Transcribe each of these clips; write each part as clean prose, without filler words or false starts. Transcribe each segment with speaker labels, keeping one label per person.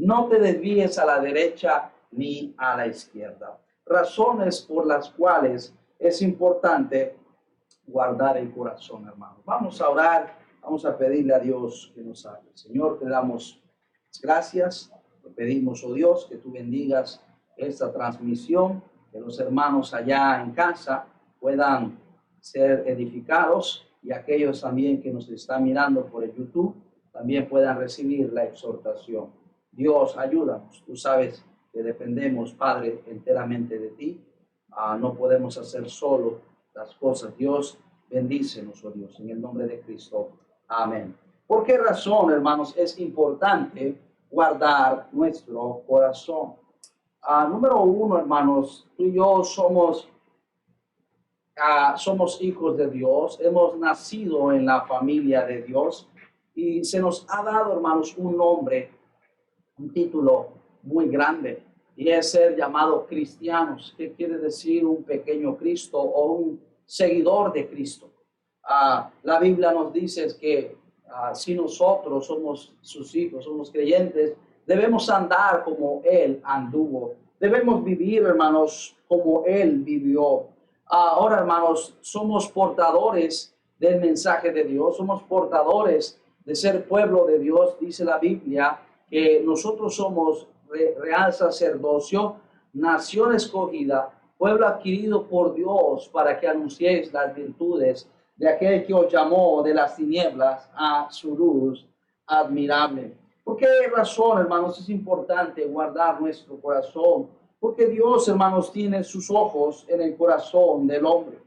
Speaker 1: no te desvíes a la derecha ni a la izquierda. Razones por las cuales es importante guardar el corazón, hermano. Vamos a orar, vamos a pedirle a Dios que nos hable. Señor, te damos gracias, te pedimos, oh Dios, que tú bendigas esta transmisión, que los hermanos allá en casa puedan ser edificados y aquellos también que nos están mirando por el YouTube también puedan recibir la exhortación. Dios, ayúdanos. Tú sabes que dependemos, Padre, enteramente de ti. No podemos hacer solo las cosas. Dios, bendícenos, oh Dios, en el nombre de Cristo. Amén. ¿Por qué razón, hermanos, es importante guardar nuestro corazón? Número uno, hermanos, tú y yo somos hijos de Dios, hemos nacido en la familia de Dios y se nos ha dado, hermanos, un nombre, un título muy grande, y es ser llamados cristianos. ¿Qué quiere decir un pequeño Cristo o un seguidor de Cristo? La Biblia nos dice que si nosotros somos sus hijos, somos creyentes, debemos andar como Él anduvo. Debemos vivir, hermanos, como Él vivió. Ahora, hermanos, somos portadores del mensaje de Dios, somos portadores de ser pueblo de Dios. Dice la Biblia que nosotros somos real sacerdocio, nación escogida, pueblo adquirido por Dios para que anunciéis las virtudes de aquel que os llamó de las tinieblas a su luz admirable. ¿Por qué razón, hermanos, es importante guardar nuestro corazón? Porque Dios, hermanos, tiene sus ojos en el corazón del hombre.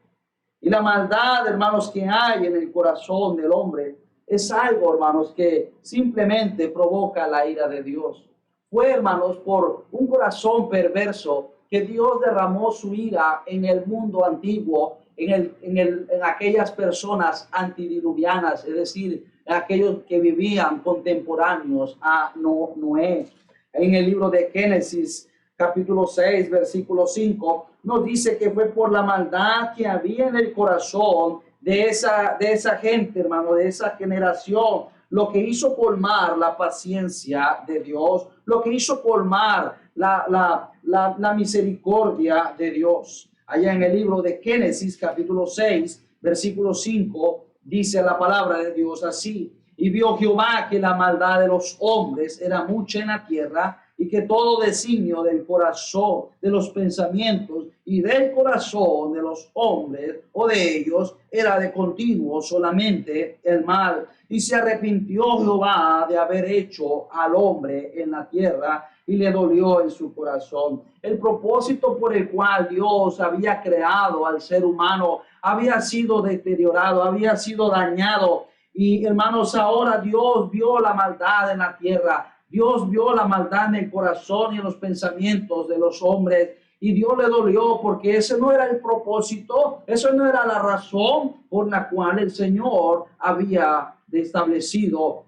Speaker 1: Y la maldad, hermanos, que hay en el corazón del hombre es algo, hermanos, que simplemente provoca la ira de Dios. Fue, hermanos, por un corazón perverso que Dios derramó su ira en el mundo antiguo, en aquellas personas antidiluvianas, es decir, aquellos que vivían contemporáneos a Noé. En el libro de Génesis, capítulo 6, versículo 5, nos dice que fue por la maldad que había en el corazón de esa gente, hermano, de esa generación, lo que hizo colmar la paciencia de Dios, lo que hizo colmar la misericordia de Dios. Allá en el libro de Génesis, capítulo 6, versículo 5, dice la palabra de Dios así: y vio Jehová que la maldad de los hombres era mucha en la tierra, y que todo designio del corazón, de los pensamientos y del corazón de los hombres o de ellos era de continuo solamente el mal. Y se arrepintió Jehová de haber hecho al hombre en la tierra, y le dolió en su corazón. El propósito por el cual Dios había creado al ser humano había sido deteriorado, había sido dañado. Y hermanos, ahora Dios vio la maldad en la tierra. Dios vio la maldad en el corazón y en los pensamientos de los hombres, y Dios le dolió, porque ese no era el propósito, eso no era la razón por la cual el Señor había establecido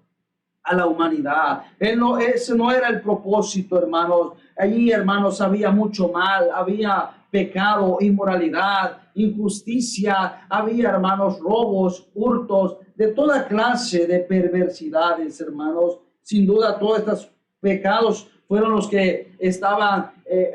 Speaker 1: a la humanidad. Ese no era el propósito, hermanos. Allí, hermanos, había mucho mal, había pecado, inmoralidad, injusticia, había, hermanos, robos, hurtos, de toda clase de perversidades, hermanos. Sin duda, todos estos pecados fueron los que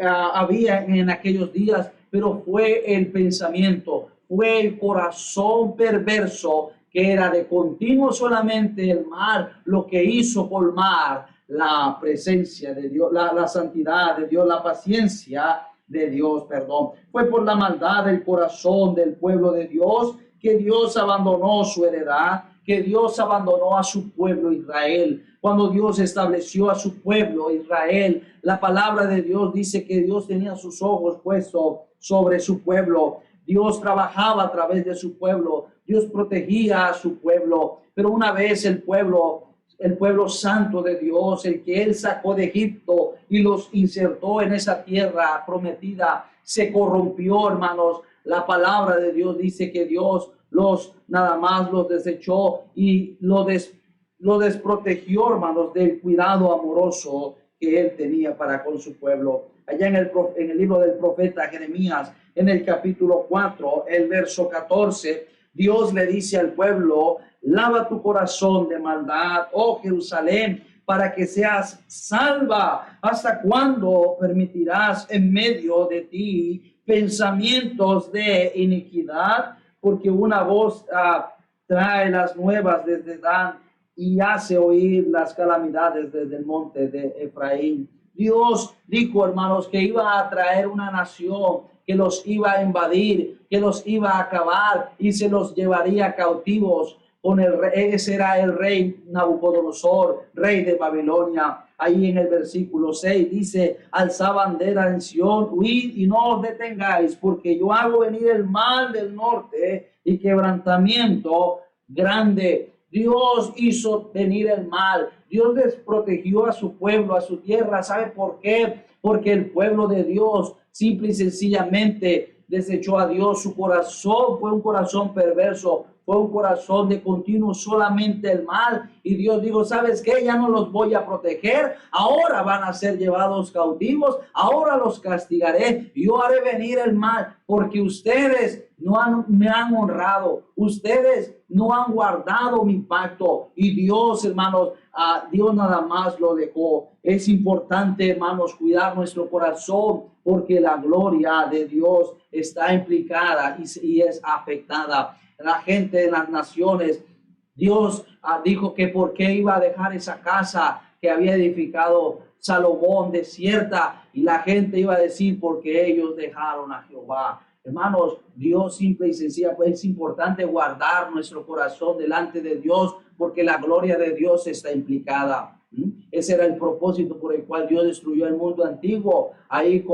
Speaker 1: había en aquellos días, pero fue el pensamiento, fue el corazón perverso que era de continuo solamente el mal, lo que hizo colmar la presencia de Dios, la santidad de Dios, la paciencia de Dios, perdón. Fue por la maldad del corazón del pueblo de Dios que Dios abandonó su heredad, que Dios abandonó a su pueblo Israel. Cuando Dios estableció a su pueblo Israel, la palabra de Dios dice que Dios tenía sus ojos puestos sobre su pueblo. Dios trabajaba a través de su pueblo. Dios protegía a su pueblo. Pero una vez el pueblo santo de Dios, el que Él sacó de Egipto y los insertó en esa tierra prometida, se corrompió, hermanos. La palabra de Dios dice que Dios nada más los desechó y lo desprotegió, hermanos, del cuidado amoroso que Él tenía para con su pueblo. Allá en el libro del profeta Jeremías, en el capítulo 4, el verso 14, Dios le dice al pueblo: lava tu corazón de maldad, oh Jerusalén, para que seas salva? ¿Hasta cuándo permitirás en medio de ti pensamientos de iniquidad? Porque una voz trae las nuevas desde Dan y hace oír las calamidades desde el monte de Efraín. Dios dijo, hermanos, que iba a traer una nación que los iba a invadir, que los iba a acabar y se los llevaría cautivos. Con el rey, ese era el rey Nabucodonosor, rey de Babilonia. Ahí en el versículo 6 dice: alzad bandera en Sión, huid y no os detengáis, porque yo hago venir el mal del norte y quebrantamiento grande. Dios hizo venir el mal. Dios desprotegió a su pueblo, a su tierra. ¿Sabe por qué? Porque el pueblo de Dios simple y sencillamente desechó a Dios. Su corazón fue un corazón perverso, fue un corazón de continuo solamente el mal. Y Dios dijo: ¿sabes qué? Ya no los voy a proteger. Ahora van a ser llevados cautivos. Ahora los castigaré. Yo haré venir el mal porque ustedes me han honrado. Ustedes no han guardado mi pacto. Y Dios, hermanos, Dios nada más lo dejó. Es importante, hermanos, cuidar nuestro corazón porque la gloria de Dios está implicada y es afectada. La gente de las naciones, Dios dijo que por qué iba a dejar esa casa que había edificado Salomón desierta, y la gente iba a decir: porque ellos dejaron a Jehová. Hermanos, Dios simple y sencilla, pues es importante guardar nuestro corazón delante de Dios porque la gloria de Dios está implicada. Ese era el propósito por el cual Dios destruyó el mundo antiguo ahí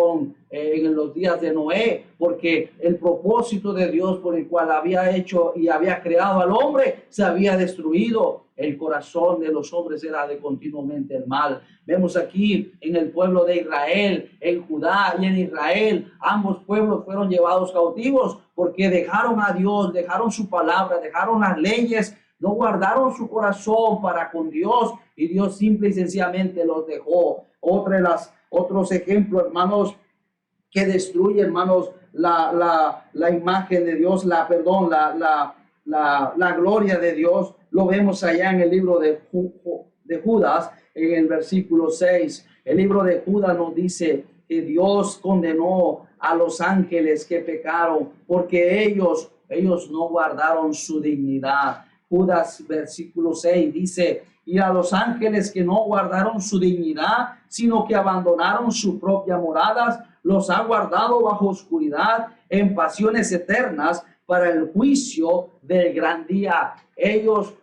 Speaker 1: en los días de Noé, porque el propósito de Dios por el cual había hecho y había creado al hombre se había destruido. El corazón de los hombres era de continuamente el mal. Vemos aquí en el pueblo de Israel, en Judá y en Israel, ambos pueblos fueron llevados cautivos porque dejaron a Dios, dejaron su palabra, dejaron las leyes, no guardaron su corazón para con Dios, y Dios simple y sencillamente los dejó. Otros ejemplos, hermanos, que destruye, hermanos, la imagen de Dios, la gloria de Dios, lo vemos allá en el libro de Judas, en el versículo 6. El libro de Judas nos dice que Dios condenó a los ángeles que pecaron porque ellos no guardaron su dignidad. Judas, versículo 6 dice: y a los ángeles que no guardaron su dignidad, sino que abandonaron su propia morada, los ha guardado bajo oscuridad en pasiones eternas para el juicio del gran día.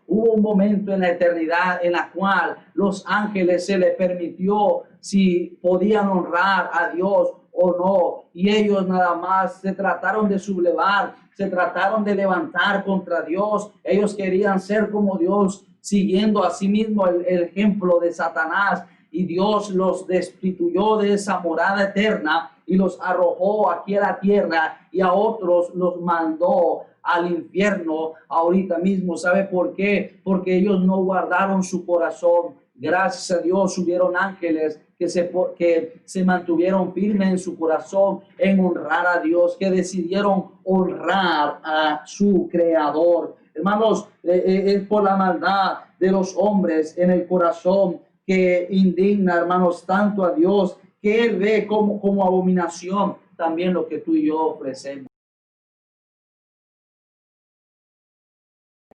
Speaker 1: Hubo un momento en la eternidad en la cual los ángeles se les permitió si podían honrar a Dios o no, y ellos nada más se trataron de sublevar, se trataron de levantar contra Dios. Ellos querían ser como Dios, siguiendo a sí mismo el ejemplo de Satanás, y Dios los destituyó de esa morada eterna y los arrojó aquí a la tierra, y a otros los mandó al infierno ahorita mismo. ¿Sabe por qué? Porque ellos no guardaron su corazón. Gracias a Dios hubieron ángeles que se mantuvieron firmes en su corazón en honrar a Dios, que decidieron honrar a su creador. Hermanos, es por la maldad de los hombres en el corazón que indigna, hermanos, tanto a Dios, que Él ve como abominación también lo que tú y yo ofrecemos.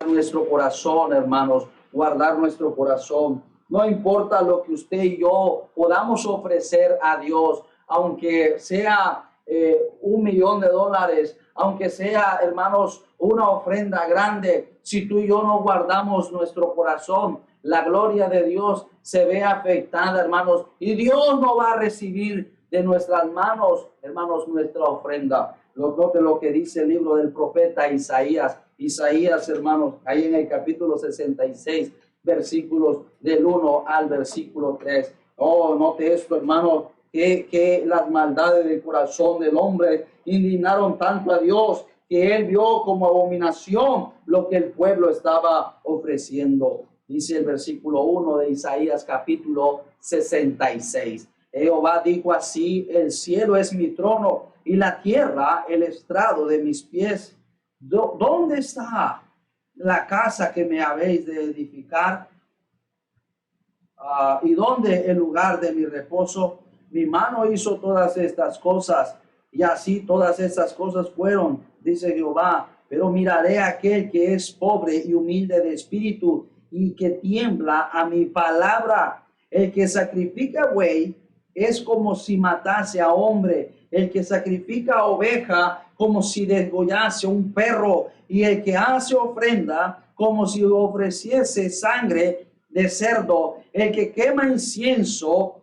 Speaker 1: Nuestro corazón, hermanos, guardar nuestro corazón. No importa lo que usted y yo podamos ofrecer a Dios, aunque sea $1,000,000, aunque sea, hermanos, una ofrenda grande, si tú y yo no guardamos nuestro corazón, la gloria de Dios se ve afectada, hermanos, y Dios no va a recibir de nuestras manos, hermanos, nuestra ofrenda. Note lo que dice el libro del profeta Isaías. Isaías, hermanos, ahí en el capítulo 66, versículos del 1 al versículo 3. Oh, note esto, hermanos, que las maldades del corazón del hombre indignaron tanto a Dios que Él vio como abominación lo que el pueblo estaba ofreciendo. Dice el versículo 1 de Isaías capítulo 66. Jehová dijo así: el cielo es mi trono y la tierra el estrado de mis pies. ¿Dónde está la casa que me habéis de edificar? ¿Y dónde el lugar de mi reposo? Mi mano hizo todas estas cosas, y así todas estas cosas fueron, dice Jehová. Pero miraré a aquel que es pobre y humilde de espíritu y que tiembla a mi palabra. El que sacrifica buey es como si matase a hombre. El que sacrifica oveja como si desgollase un perro. Y el que hace ofrenda como si ofreciese sangre de cerdo. El que quema incienso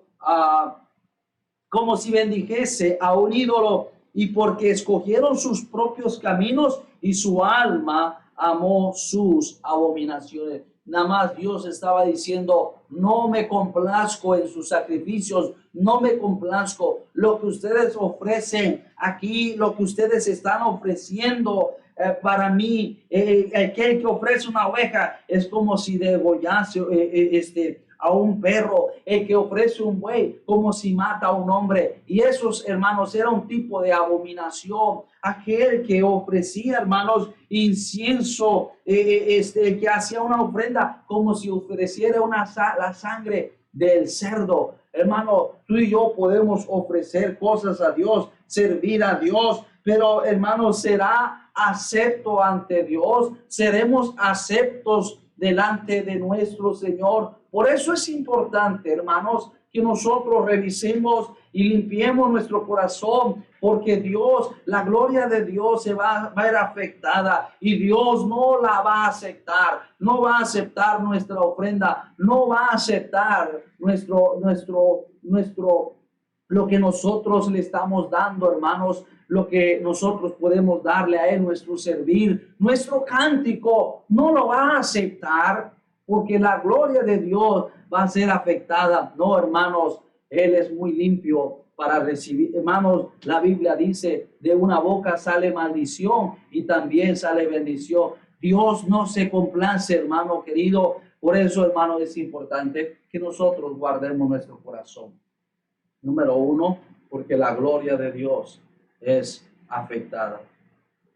Speaker 1: como si bendijese a un ídolo, y porque escogieron sus propios caminos y su alma amó sus abominaciones. Nada más Dios estaba diciendo, no me complazco en sus sacrificios, no me complazco. Lo que ustedes ofrecen aquí, lo que ustedes están ofreciendo para mí, aquel que ofrece una oveja es como si degollase a un perro, el que ofrece un buey como si mata a un hombre. Y esos, hermanos, era un tipo de abominación. Aquel que ofrecía, hermanos, incienso, que hacía una ofrenda como si ofreciera la sangre del cerdo. Hermano, tú y yo podemos ofrecer cosas a Dios, servir a Dios, pero, hermano, será acepto ante Dios, seremos aceptos delante de nuestro Señor. Por eso es importante, hermanos, que nosotros revisemos y limpiemos nuestro corazón, porque Dios, la gloria de Dios se va a ver afectada y Dios no la va a aceptar, no va a aceptar nuestra ofrenda, no va a aceptar lo que nosotros le estamos dando, hermanos, lo que nosotros podemos darle a Él, nuestro servir, nuestro cántico, no lo va a aceptar, porque la gloria de Dios va a ser afectada. No, hermanos, Él es muy limpio para recibir. Hermanos, la Biblia dice, de una boca sale maldición y también sale bendición. Dios no se complace, hermano querido. Por eso, hermano, es importante que nosotros guardemos nuestro corazón. Número uno, porque la gloria de Dios es afectada.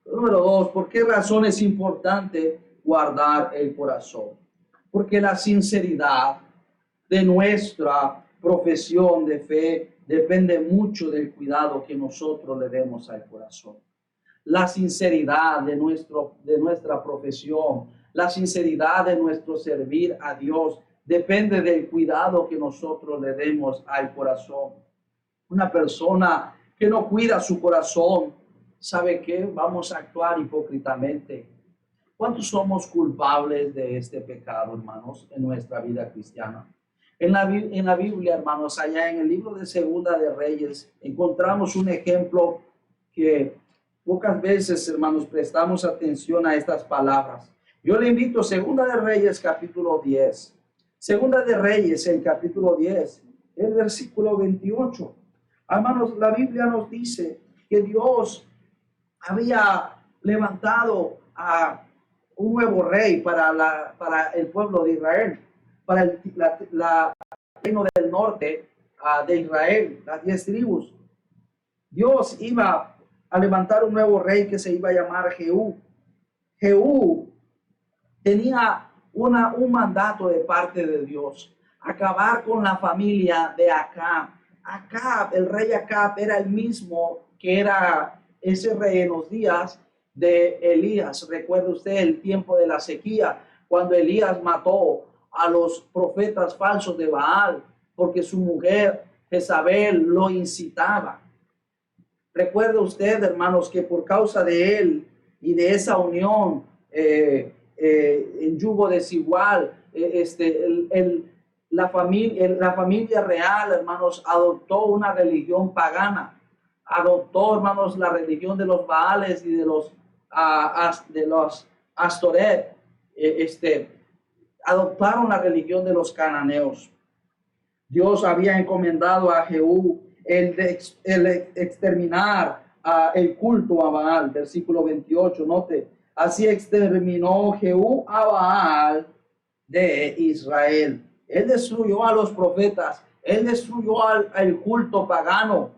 Speaker 1: Número dos, ¿por qué razón es importante guardar el corazón? Porque la sinceridad de nuestra profesión de fe depende mucho del cuidado que nosotros le demos al corazón. La sinceridad de nuestra profesión, la sinceridad de nuestro servir a Dios depende del cuidado que nosotros le demos al corazón. Una persona que no cuida su corazón, ¿sabe qué? Vamos a actuar hipócritamente. ¿Cuántos somos culpables de este pecado, hermanos, en nuestra vida cristiana? En la Biblia, hermanos, allá en el libro de Segunda de Reyes, encontramos un ejemplo que pocas veces, hermanos, prestamos atención a estas palabras. Yo le invito, Segunda de Reyes, capítulo 10. Segunda de Reyes, el capítulo 10, el versículo 28. Hermanos, la Biblia nos dice que Dios había levantado a un nuevo rey para el pueblo de Israel, para el reino del norte de Israel, las 10 tribus. Dios iba a levantar un nuevo rey que se iba a llamar Jehú. Jehú tenía un mandato de parte de Dios, acabar con la familia de Acab. Acab, el rey Acab, era el mismo que era ese rey en los días de Elías. Recuerda usted el tiempo de la sequía, cuando Elías mató a los profetas falsos de Baal, porque su mujer Jezabel lo incitaba. Recuerda usted, hermanos, que por causa de él y de esa unión en yugo desigual, la familia real, hermanos, adoptó una religión pagana, adoptó, hermanos, la religión de los Baales y de los Astoret, adoptaron la religión de los cananeos. Dios había encomendado a Jehú el exterminar el culto a Baal, versículo 28, note, así exterminó Jehú a Baal de Israel. Él destruyó a los profetas, él destruyó al culto pagano.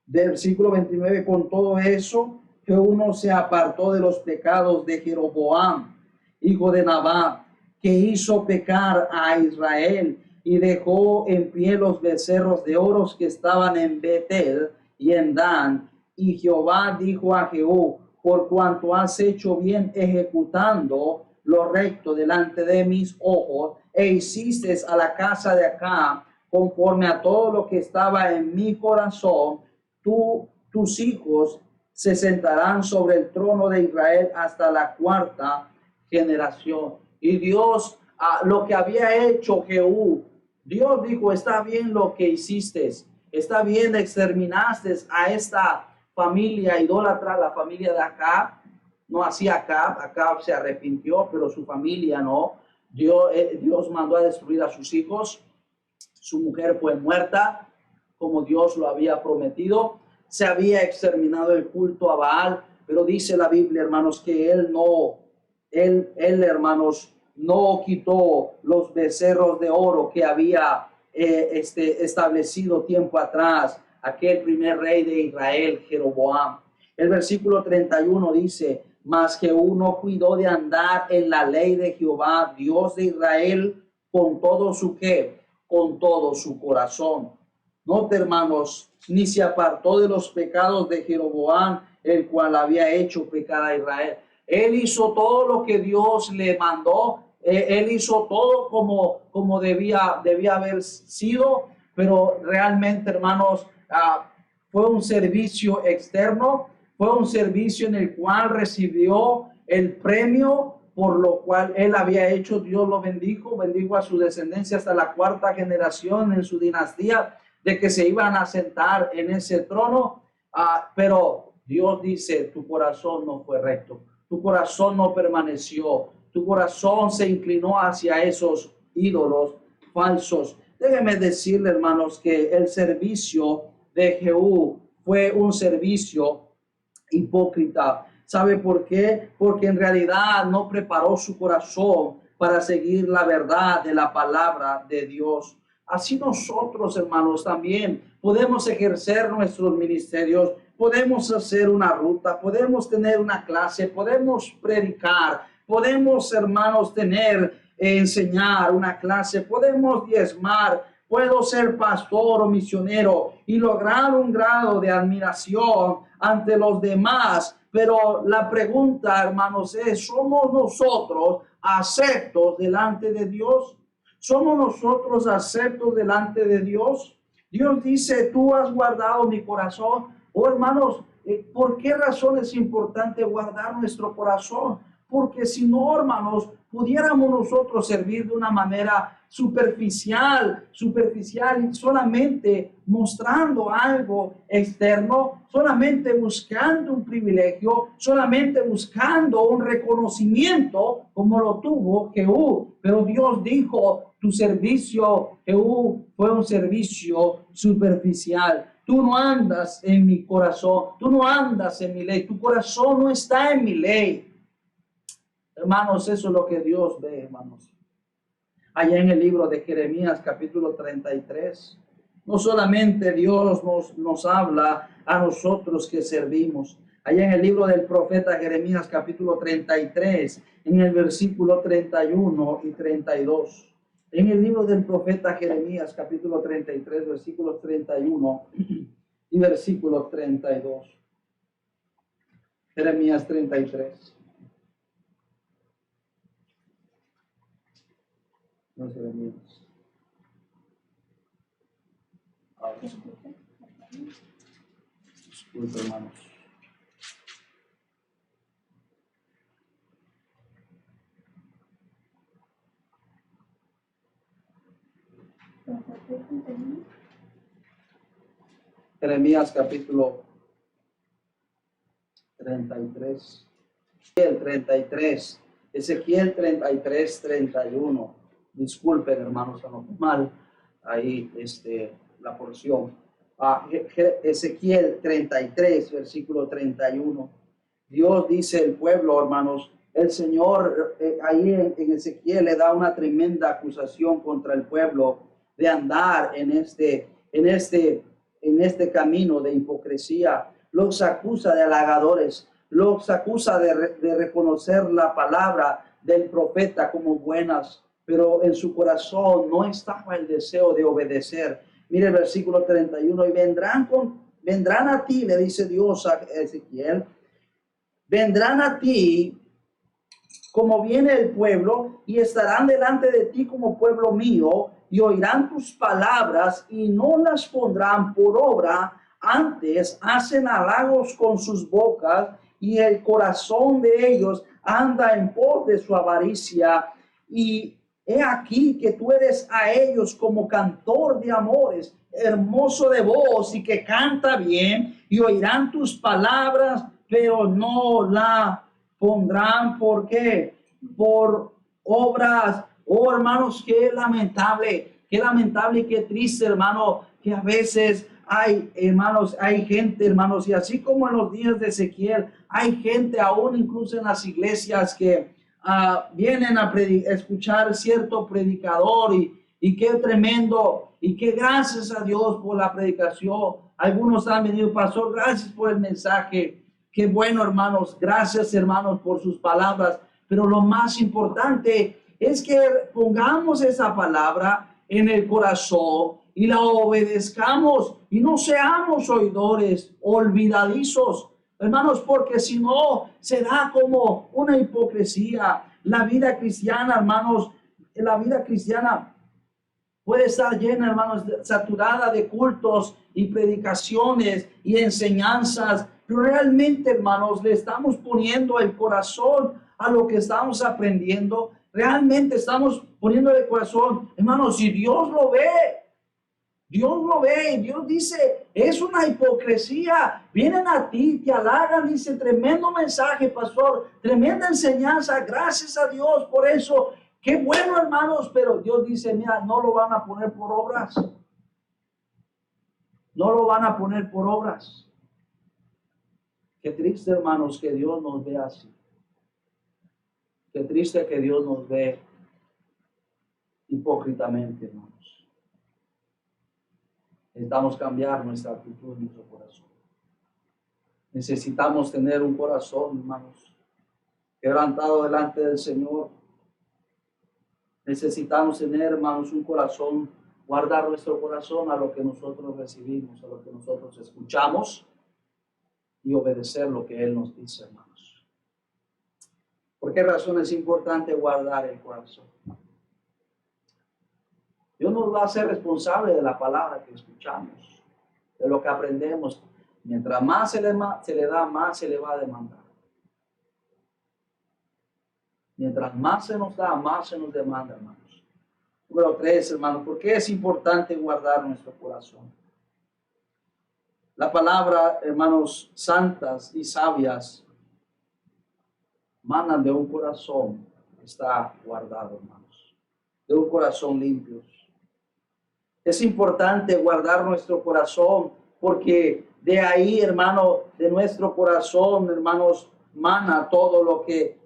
Speaker 1: Versículo 29, con todo eso, Jehú no se apartó de los pecados de Jeroboam, hijo de Nabat, que hizo pecar a Israel, y dejó en pie los becerros de oro que estaban en Betel y en Dan. Y Jehová dijo a Jehú: por cuanto has hecho bien ejecutando lo recto delante de mis ojos, e hiciste a la casa de Acab conforme a todo lo que estaba en mi corazón, tus hijos se sentarán sobre el trono de Israel hasta la cuarta generación. Y Dios, lo que había hecho Jehú, Dios dijo: está bien lo que hiciste, está bien, exterminaste a esta familia idólatra, la familia de Acab. No hacía Acab se arrepintió, pero su familia no. Dios mandó a destruir a sus hijos. Su mujer fue muerta, como Dios lo había prometido. Se había exterminado el culto a Baal, pero dice la Biblia, hermanos, que hermanos, no quitó los becerros de oro que había establecido tiempo atrás aquel primer rey de Israel, Jeroboam. El versículo 31 dice: mas Jehú no cuidó de andar en la ley de Jehová, Dios de Israel, con todo su qué, con todo su corazón. Note, hermanos, ni se apartó de los pecados de Jeroboam, el cual había hecho pecar a Israel. Él hizo todo lo que Dios le mandó. Él hizo todo como debía haber sido, pero realmente, hermanos, fue un servicio externo, fue un servicio en el cual recibió el premio por lo cual él había hecho. Dios lo bendijo a su descendencia hasta la cuarta generación en su dinastía, de que se iban a sentar en ese trono. Pero Dios dice: tu corazón no fue recto, tu corazón no permaneció, tu corazón se inclinó hacia esos ídolos falsos. Déjenme decirle, hermanos, que el servicio de Jehú fue un servicio hipócrita. ¿Sabe por qué? Porque en realidad no preparó su corazón para seguir la verdad de la palabra de Dios. Así nosotros, hermanos, también podemos ejercer nuestros ministerios, podemos hacer una ruta, podemos tener una clase, podemos predicar, podemos, hermanos, enseñar una clase, podemos diezmar, puedo ser pastor o misionero y lograr un grado de admiración ante los demás. Pero la pregunta, hermanos, es: ¿somos nosotros aceptos delante de Dios? ¿Somos nosotros aceptos delante de Dios? Dios dice: tú has guardado mi corazón. Oh, hermanos, ¿por qué razón es importante guardar nuestro corazón? Porque si no, hermanos, pudiéramos nosotros servir de una manera superficial, solamente mostrando algo externo, solamente buscando un privilegio, solamente buscando un reconocimiento, como lo tuvo Jehú. Pero Dios dijo: tu servicio, Jehú, fue un servicio superficial. Tú no andas en mi corazón, tú no andas en mi ley, tu corazón no está en mi ley. Hermanos, eso es lo que Dios ve, hermanos. Allá en el libro de Jeremías, capítulo 33, no solamente Dios nos habla a nosotros que servimos. Allá en el libro del profeta Jeremías, capítulo 33, en el versículo 31 y 32. En el libro del profeta Jeremías, capítulo 33, versículos 31 y versículo 32. Jeremías 33. No se ven. Disculpe, hermanos. Jeremías capítulo 33. El 33. Ezequiel 33, 31. Disculpen, hermanos, anoté mal ahí la porción. Ezequiel 33, versículo 31. Dios dice el pueblo, hermanos, el Señor ahí en Ezequiel le da una tremenda acusación contra el pueblo de andar en este camino de hipocresía. Los acusa de halagadores, los acusa de reconocer la palabra del profeta como buenas. pero en su corazón no estaba el deseo de obedecer. Mire el versículo 31, y vendrán a ti, le dice Dios a Ezequiel, vendrán a ti como viene el pueblo, y estarán delante de ti como pueblo mío, y oirán tus palabras, y no las pondrán por obra. Antes hacen halagos con sus bocas, y el corazón de ellos anda en pos de su avaricia. Y he aquí que tú eres a ellos como cantor de amores, hermoso de voz y que canta bien, y oirán tus palabras, pero no la pondrán. ¿Por qué? Por obras. Oh, hermanos, qué lamentable y qué triste, hermano, que a veces hay, hermanos, hay gente, hermanos, y así como en los días de Ezequiel, hay gente aún incluso en las iglesias que vienen a escuchar cierto predicador, y qué tremendo, y qué gracias a Dios por la predicación. Algunos han venido, pastor, gracias por el mensaje. Qué bueno, hermanos, gracias, hermanos, por sus palabras. Pero lo más importante es que pongamos esa palabra en el corazón y la obedezcamos, y no seamos oidores olvidadizos, hermanos, porque si no será como una hipocresía. La vida cristiana, hermanos, la vida cristiana puede estar llena, hermanos, saturada de cultos y predicaciones y enseñanzas, pero realmente, hermanos, le estamos poniendo el corazón a lo que estamos aprendiendo. Realmente estamos poniendo el corazón, hermanos, si Dios lo ve. Dios lo ve, y Dios dice, es una hipocresía. Vienen a ti, te halagan, dice, tremendo mensaje, pastor, tremenda enseñanza, gracias a Dios por eso. Qué bueno, hermanos, pero Dios dice, mira, no lo van a poner por obras. No lo van a poner por obras. Qué triste, hermanos, que Dios nos ve así. Qué triste que Dios nos ve hipócritamente, hermanos. Necesitamos cambiar nuestra actitud, nuestro corazón. Necesitamos tener un corazón, hermanos, quebrantado delante del Señor. Necesitamos tener, hermanos, un corazón, guardar nuestro corazón a lo que nosotros recibimos, a lo que nosotros escuchamos, y obedecer lo que Él nos dice, hermanos. ¿Por qué razón es importante guardar el corazón? Dios nos va a hacer responsable de la palabra que escuchamos, de lo que aprendemos. Mientras más se le da, más se le va a demandar. Mientras más se nos da, más se nos demanda, hermanos. Número 3, hermanos, ¿por qué es importante guardar nuestro corazón? La palabra, hermanos, santas y sabias manan de un corazón que está guardado, hermanos, de un corazón limpio. Es importante guardar nuestro corazón, porque de ahí, hermano, de nuestro corazón, hermanos, mana todo lo que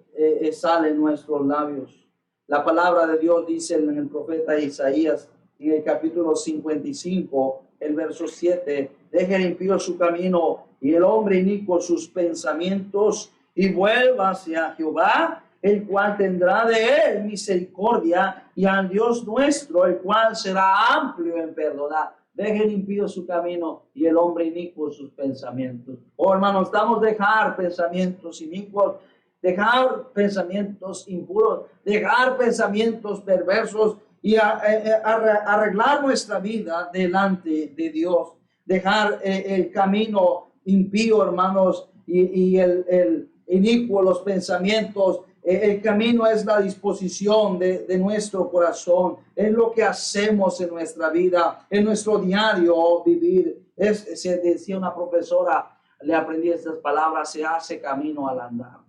Speaker 1: sale en nuestros labios. La palabra de Dios dice en el profeta Isaías, en el capítulo 55, el verso 7, deje el impío su camino y el hombre inicuo sus pensamientos, y vuelva hacia Jehová, el cual tendrá de él misericordia, y al Dios nuestro, el cual será amplio en perdonar. Deje el impío su camino y el hombre inicuo sus pensamientos. Oh, hermanos, estamos dejar pensamientos inicuos, dejar pensamientos impuros, dejar pensamientos perversos, y arreglar nuestra vida delante de Dios. Dejar el camino impío, hermanos, y el inicuo, los pensamientos. El camino es la disposición de nuestro corazón, es lo que hacemos en nuestra vida, en nuestro diario vivir. Se decía una profesora, le aprendí estas palabras: se hace camino al andar.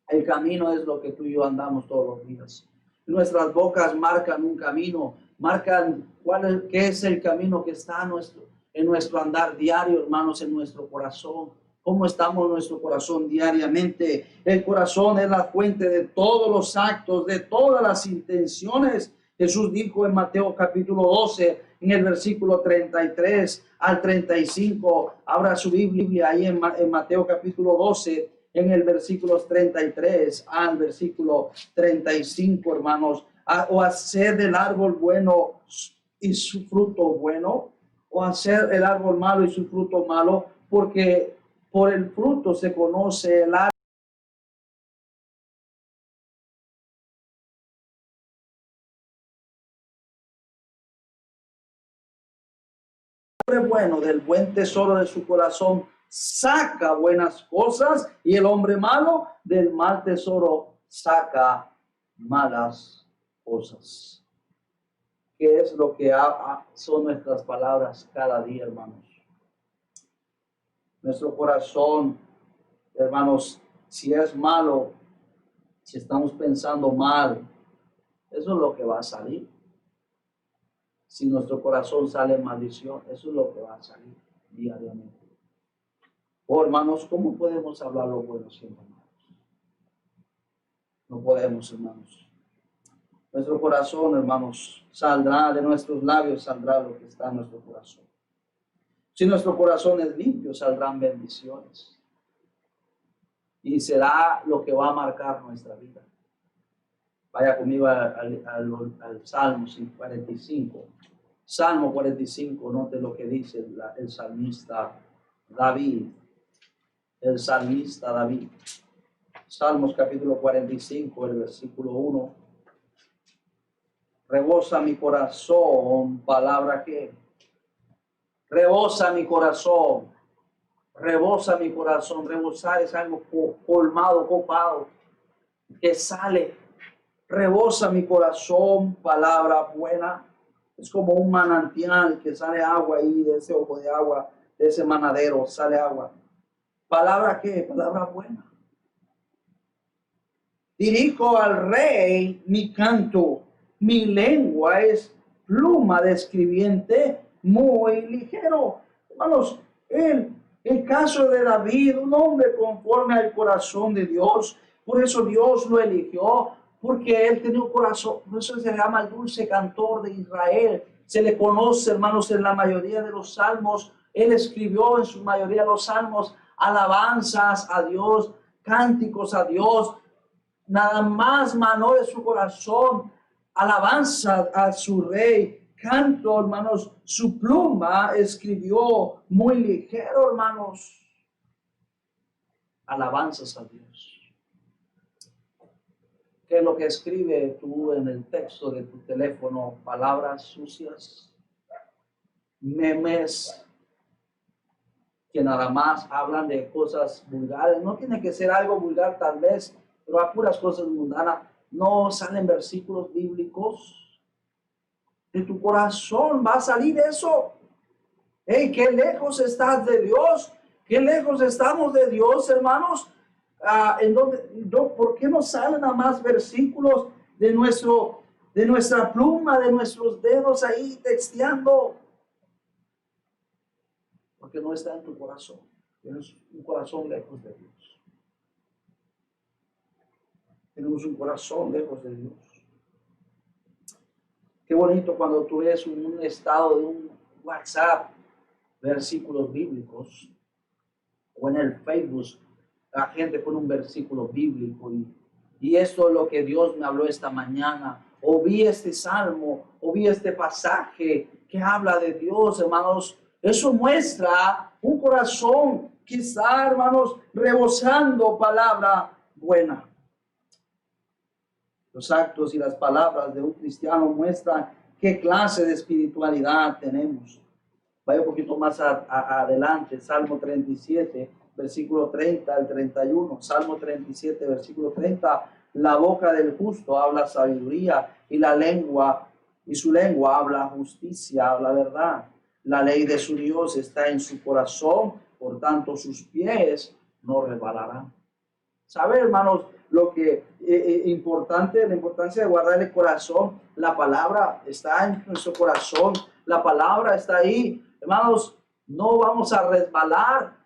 Speaker 1: El camino es lo que tú y yo andamos todos los días. Nuestras bocas marcan un camino, marcan qué es el camino que está en nuestro andar diario, hermanos, en nuestro corazón. ¿Cómo estamos en nuestro corazón diariamente? El corazón es la fuente de todos los actos, de todas las intenciones. Jesús dijo en Mateo capítulo 12, en el versículo 33 al 35. Abra su Biblia ahí en Mateo capítulo 12, en el versículo 33 al versículo 35, hermanos. o hacer del árbol bueno y su fruto bueno, o hacer el árbol malo y su fruto malo, porque por el fruto se conoce el árbol bueno del buen tesoro de su corazón saca buenas cosas, y el hombre malo del mal tesoro saca malas cosas. ¿Qué es lo que son nuestras palabras cada día, hermanos? Nuestro corazón, hermanos, si es malo, si estamos pensando mal, eso es lo que va a salir. Si nuestro corazón sale maldición, eso es lo que va a salir diariamente. Oh, hermanos, ¿cómo podemos hablar lo bueno siempre, hermanos? No podemos, hermanos. Nuestro corazón, hermanos, saldrá de nuestros labios, saldrá lo que está en nuestro corazón. Si nuestro corazón es limpio, saldrán bendiciones. Y será lo que va a marcar nuestra vida. Vaya conmigo al Salmo 45. Salmo 45, note lo que dice el salmista David. El salmista David. Salmos capítulo 45, el versículo 1. Rebosa mi corazón, palabra que rebosa mi corazón. Rebosa mi corazón. Rebosar es algo colmado, copado, que sale. Rebosa mi corazón, palabra buena. Es como un manantial que sale agua ahí, de ese ojo de agua, de ese manadero sale agua. ¿Palabra qué? Palabra buena. Dirijo al rey mi canto, mi lengua es pluma de escribiente muy ligero. Hermanos, el caso de David, un hombre conforme al corazón de Dios, por eso Dios lo eligió, porque él tenía un corazón, por eso se llama el dulce cantor de Israel. Se le conoce, hermanos, en la mayoría de los salmos. Él escribió en su mayoría los salmos alabanzas a Dios, cánticos a Dios. Nada más manó de su corazón alabanza a su rey. Canto, hermanos, su pluma escribió muy ligero, hermanos. Alabanzas a Dios. ¿Qué es lo que escribe tú en el texto de tu teléfono? Palabras sucias, memes que nada más hablan de cosas vulgares. No tiene que ser algo vulgar tal vez, pero a puras cosas mundanas. No salen versículos bíblicos. De tu corazón va a salir eso. Hey, qué lejos estás de Dios. Qué lejos estamos de Dios, hermanos. ¿Por qué no salen a más versículos de nuestra pluma, de nuestros dedos ahí texteando? Porque no está en tu corazón. Tienes un corazón lejos de Dios. Tenemos un corazón lejos de Dios. Qué bonito cuando tú ves un estado de un WhatsApp, versículos bíblicos, o en el Facebook, la gente con un versículo bíblico, y esto es lo que Dios me habló esta mañana, o vi este salmo, o vi este pasaje que habla de Dios, hermanos. Eso muestra un corazón que está, hermanos, rebosando palabra buena. Los actos y las palabras de un cristiano muestran qué clase de espiritualidad tenemos. Vaya un poquito más adelante, Salmo 37, versículo 30 al 31. Salmo 37, versículo 30. La boca del justo habla sabiduría, y su lengua habla justicia, habla verdad. La ley de su Dios está en su corazón, por tanto sus pies no resbalarán. ¿Sabe, hermanos, lo que la importancia de guardar el corazón? La palabra está en nuestro corazón, la palabra está ahí. Hermanos, no vamos a resbalar.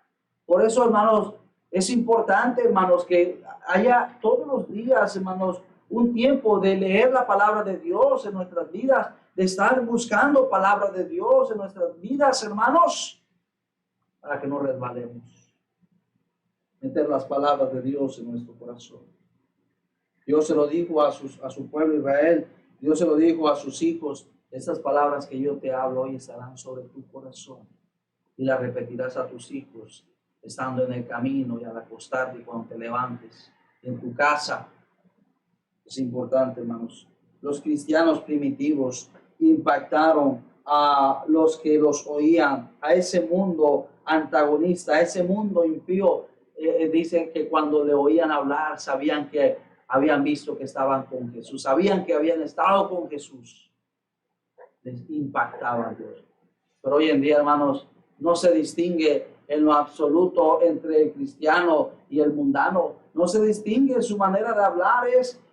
Speaker 1: Por eso, hermanos, es importante, hermanos, que haya todos los días, hermanos, un tiempo de leer la palabra de Dios en nuestras vidas, de estar buscando palabra de Dios en nuestras vidas, hermanos, para que no resbalemos. Meter las palabras de Dios en nuestro corazón. Dios se lo dijo a su pueblo Israel, Dios se lo dijo a sus hijos: estas palabras que yo te hablo hoy estarán sobre tu corazón y las repetirás a tus hijos estando en el camino y al acostarte y cuando te levantes en tu casa. Es importante, hermanos. Los cristianos primitivos impactaron a los que los oían, a ese mundo antagonista, a ese mundo impío. Dicen que cuando le oían hablar, sabían que habían visto que estaban con Jesús, sabían que habían estado con Jesús. Les impactaba a Dios. Pero hoy en día, hermanos, no se distingue en lo absoluto entre el cristiano y el mundano. No se distingue, su manera de hablar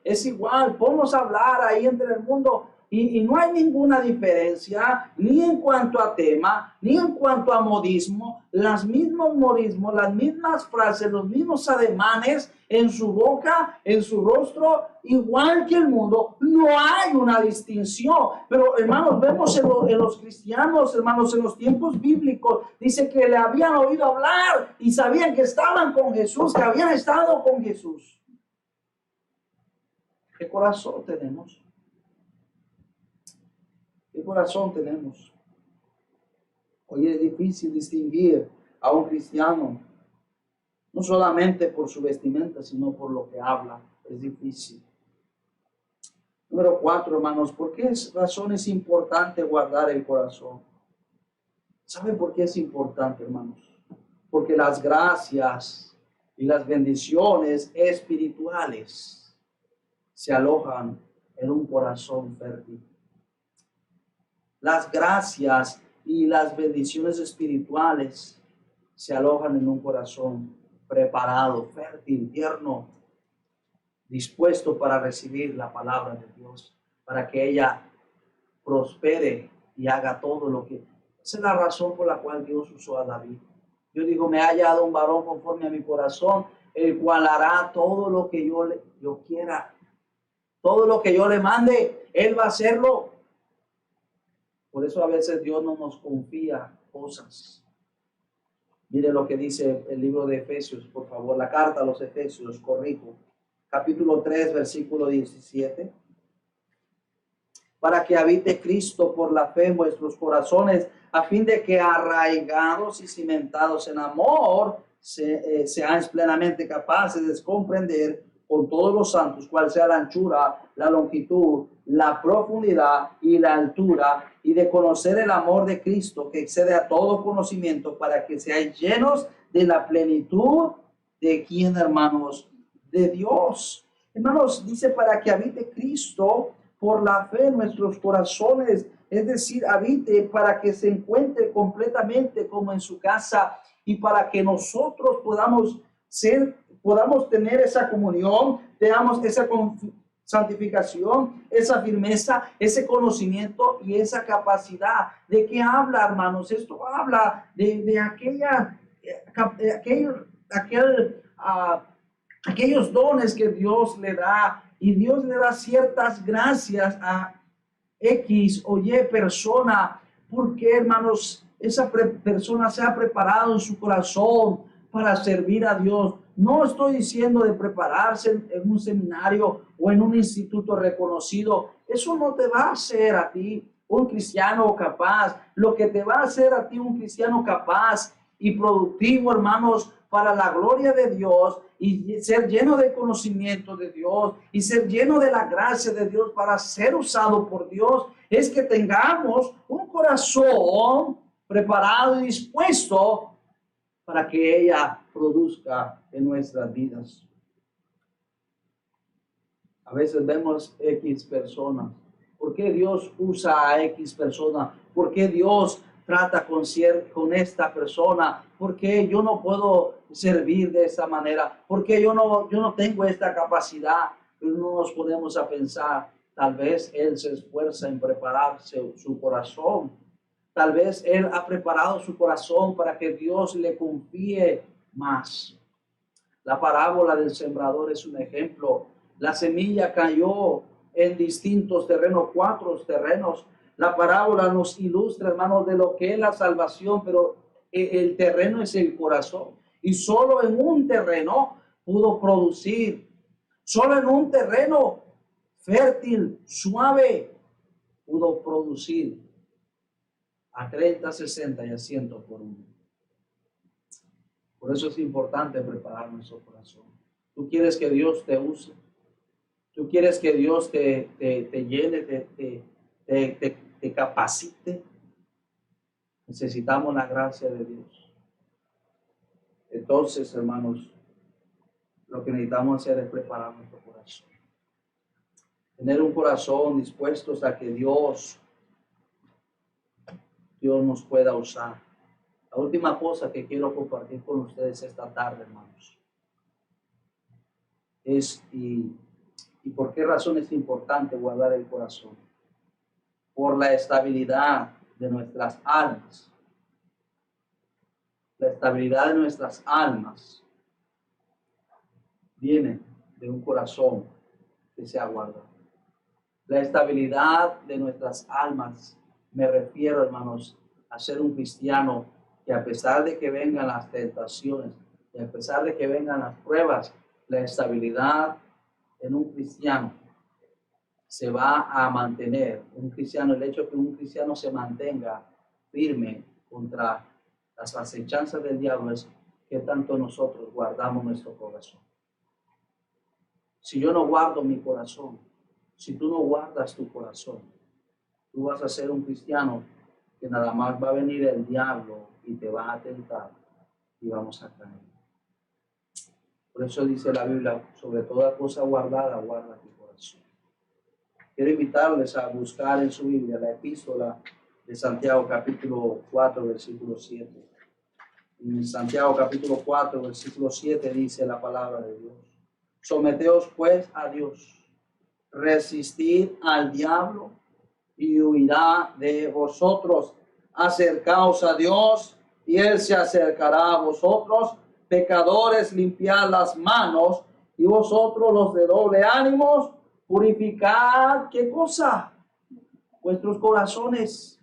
Speaker 1: es igual. Podemos hablar ahí entre el mundo y no hay ninguna diferencia, ni en cuanto a tema, ni en cuanto a modismo. Los mismos modismos, las mismas frases, los mismos ademanes en su boca, en su rostro, igual que el mundo. No hay una distinción. Pero, hermanos, vemos en los cristianos, hermanos, en los tiempos bíblicos, dice que le habían oído hablar y sabían que estaban con Jesús, que habían estado con Jesús. ¿Qué corazón tenemos? ¿Qué corazón tenemos? Hoy es difícil distinguir a un cristiano, no solamente por su vestimenta, sino por lo que habla. Es difícil. Número 4, hermanos, ¿por qué razón es importante guardar el corazón? ¿Saben por qué es importante, hermanos? Porque las gracias y las bendiciones espirituales se alojan en un corazón fértil. Las gracias y las bendiciones espirituales se alojan en un corazón preparado, fértil, tierno, dispuesto para recibir la palabra de Dios, para que ella prospere y haga todo lo que... Esa es la razón por la cual Dios usó a David. Yo digo, me ha hallado un varón conforme a mi corazón, el cual hará todo lo que yo quiera. Todo lo que yo le mande, Él va a hacerlo. Por eso a veces Dios no nos confía cosas. Mire lo que dice el libro de Efesios, por favor, la carta a los Efesios, corrijo. Capítulo 3, versículo 17. Para que habite Cristo por la fe en vuestros corazones, a fin de que arraigados y cimentados en amor, seáis plenamente capaces de comprender con todos los santos cuál sea la anchura, la longitud, la profundidad y la altura, y de conocer el amor de Cristo que excede a todo conocimiento, para que seáis llenos de la plenitud de quién, hermanos, de Dios. Hermanos, dice para que habite Cristo por la fe en nuestros corazones, es decir, habite para que se encuentre completamente como en su casa y para que nosotros podamos tener esa comunión, tengamos esa santificación, esa firmeza, ese conocimiento y esa capacidad. ¿De qué habla, hermanos? Esto habla de aquellos dones que Dios le da, y Dios le da ciertas gracias a X o Y persona, porque, hermanos, esa persona se ha preparado en su corazón para servir a Dios. No estoy diciendo de prepararse en un seminario o en un instituto reconocido. Eso no te va a hacer a ti un cristiano capaz. Lo que te va a hacer a ti un cristiano capaz y productivo, hermanos, para la gloria de Dios, y ser lleno de conocimiento de Dios y ser lleno de la gracia de Dios para ser usado por Dios, es que tengamos un corazón preparado y dispuesto para que ella produzca en nuestras vidas. A veces vemos X personas. ¿Por qué Dios usa a X persona? ¿Por qué Dios trata con esta persona? ¿Por qué yo no puedo servir de esta manera? ¿Por qué yo no tengo esta capacidad? Pero no nos ponemos a pensar, tal vez Él se esfuerza en prepararse su corazón. Tal vez Él ha preparado su corazón para que Dios le confíe más. La parábola del sembrador es un ejemplo. La semilla cayó en distintos terrenos, 4 terrenos. La parábola nos ilustra, hermanos, de lo que es la salvación, pero el terreno es el corazón. Y solo en un terreno pudo producir. Solo en un terreno fértil, suave, pudo producir a 30, 60 y a 100 por uno. Por eso es importante preparar nuestro corazón. Tú quieres que Dios te use. Tú quieres que Dios te llene, te capacite. Necesitamos la gracia de Dios. Entonces, hermanos, lo que necesitamos hacer es preparar nuestro corazón. Tener un corazón dispuesto a que Dios nos pueda usar. La última cosa que quiero compartir con ustedes esta tarde, hermanos, es y por qué razón es importante guardar el corazón. Por la estabilidad de nuestras almas. La estabilidad de nuestras almas viene de un corazón que se ha guardado. La estabilidad de nuestras almas, me refiero, hermanos, a ser un cristiano que a pesar de que vengan las tentaciones y a pesar de que vengan las pruebas, la estabilidad en un cristiano se va a mantener. Un cristiano, el hecho de que un cristiano se mantenga firme contra las acechanzas del diablo es que tanto nosotros guardamos nuestro corazón. Si yo no guardo mi corazón, si tú no guardas tu corazón, tú vas a ser un cristiano que nada más va a venir el diablo y te va a tentar y vamos a caer. Por eso dice la Biblia, sobre toda cosa guardada, guarda tu corazón. Quiero invitarles a buscar en su Biblia la epístola de Santiago capítulo 4, versículo 7. En Santiago capítulo 4, versículo 7 dice la palabra de Dios. Someteos pues a Dios, resistid al diablo y huirá de vosotros. Acercaos a Dios y Él se acercará a vosotros. Pecadores, limpiad las manos y vosotros los de doble ánimo, purificad, ¿qué cosa? Vuestros corazones.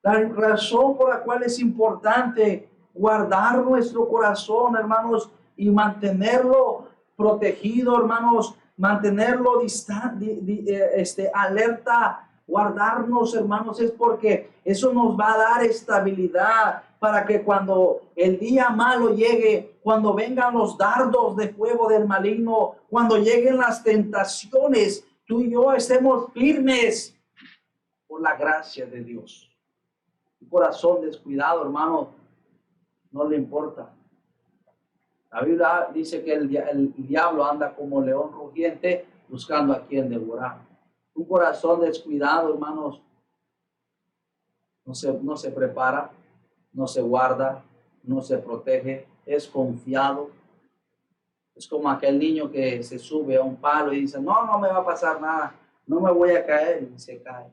Speaker 1: La razón por la cual es importante guardar nuestro corazón, hermanos, y mantenerlo protegido, hermanos, mantenerlo alerta, guardarnos, hermanos, es porque eso nos va a dar estabilidad para que cuando el día malo llegue, cuando vengan los dardos de fuego del maligno, cuando lleguen las tentaciones, tú y yo estemos firmes por la gracia de Dios. Un corazón descuidado, hermano, no le importa. La Biblia dice que el diablo anda como león rugiente buscando a quien devorar. Un corazón descuidado, hermanos, no se prepara, no se guarda, no se protege, es confiado. Es como aquel niño que se sube a un palo y dice, no me va a pasar nada, no me voy a caer, y se cae.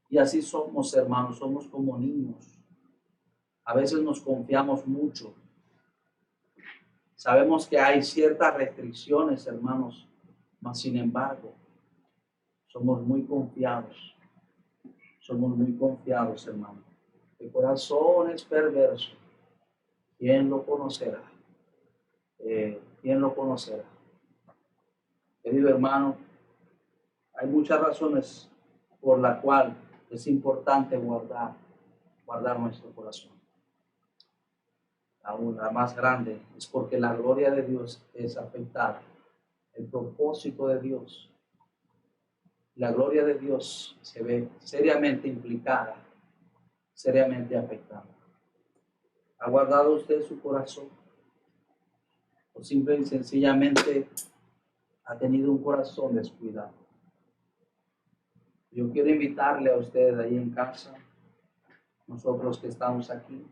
Speaker 1: Y así somos, hermanos, somos como niños. A veces nos confiamos mucho. Sabemos que hay ciertas restricciones, hermanos, mas sin embargo, somos muy confiados. Somos muy confiados, hermanos. El corazón es perverso. ¿Quién lo conocerá? ¿Quién lo conocerá? Querido hermano, hay muchas razones por las cuales es importante guardar nuestro corazón. Aún la más grande es porque la gloria de Dios es afectada. El propósito de Dios, la gloria de Dios se ve seriamente implicada, seriamente afectada. ¿Ha guardado usted su corazón? ¿O simple y sencillamente ha tenido un corazón descuidado? Yo quiero invitarle a usted ahí en casa, nosotros que estamos aquí,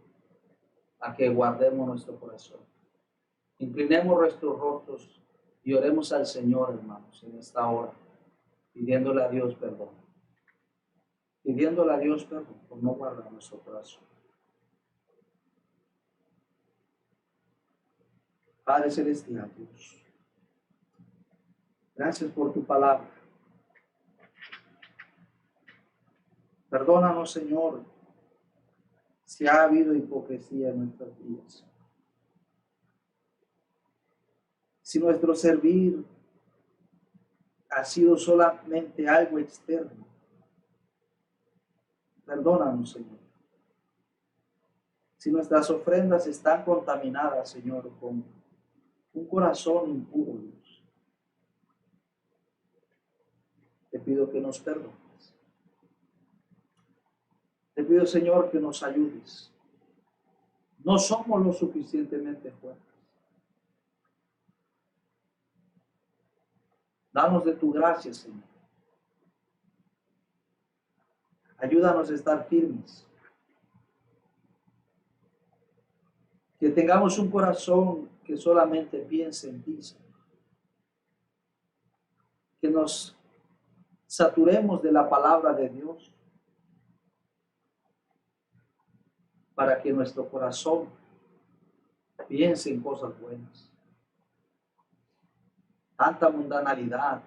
Speaker 1: a que guardemos nuestro corazón. Inclinemos nuestros rostros y oremos al Señor, hermanos, en esta hora, pidiéndole a Dios perdón. Pidiéndole a Dios perdón por no guardar nuestro corazón. Padre Celestial, Dios, gracias por tu palabra. Perdónanos, Señor, si ha habido hipocresía en nuestras vidas. Si nuestro servir ha sido solamente algo externo. Perdónanos, Señor. Si nuestras ofrendas están contaminadas, Señor, con un corazón impuro, Dios, te pido que nos perdones. Te pido, Señor, que nos ayudes. No somos lo suficientemente fuertes. Danos de tu gracia, Señor. Ayúdanos a estar firmes. Que tengamos un corazón que solamente piense en ti, Señor. Que nos saturemos de la palabra de Dios para que nuestro corazón piense en cosas buenas. Tanta mundanalidad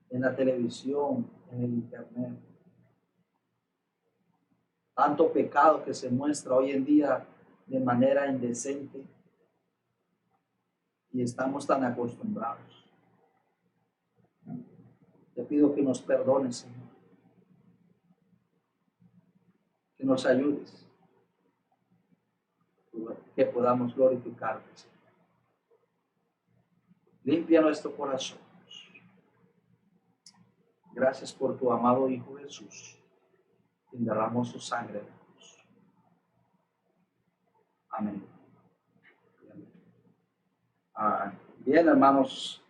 Speaker 1: en la televisión, en el internet. Tanto pecado que se muestra hoy en día de manera indecente y estamos tan acostumbrados. Te pido que nos perdones, Señor, que nos ayudes, que podamos glorificarte, Señor. Limpia nuestro corazón. Gracias por tu amado Hijo Jesús, quien derramó su sangre. Amén. Bien, hermanos.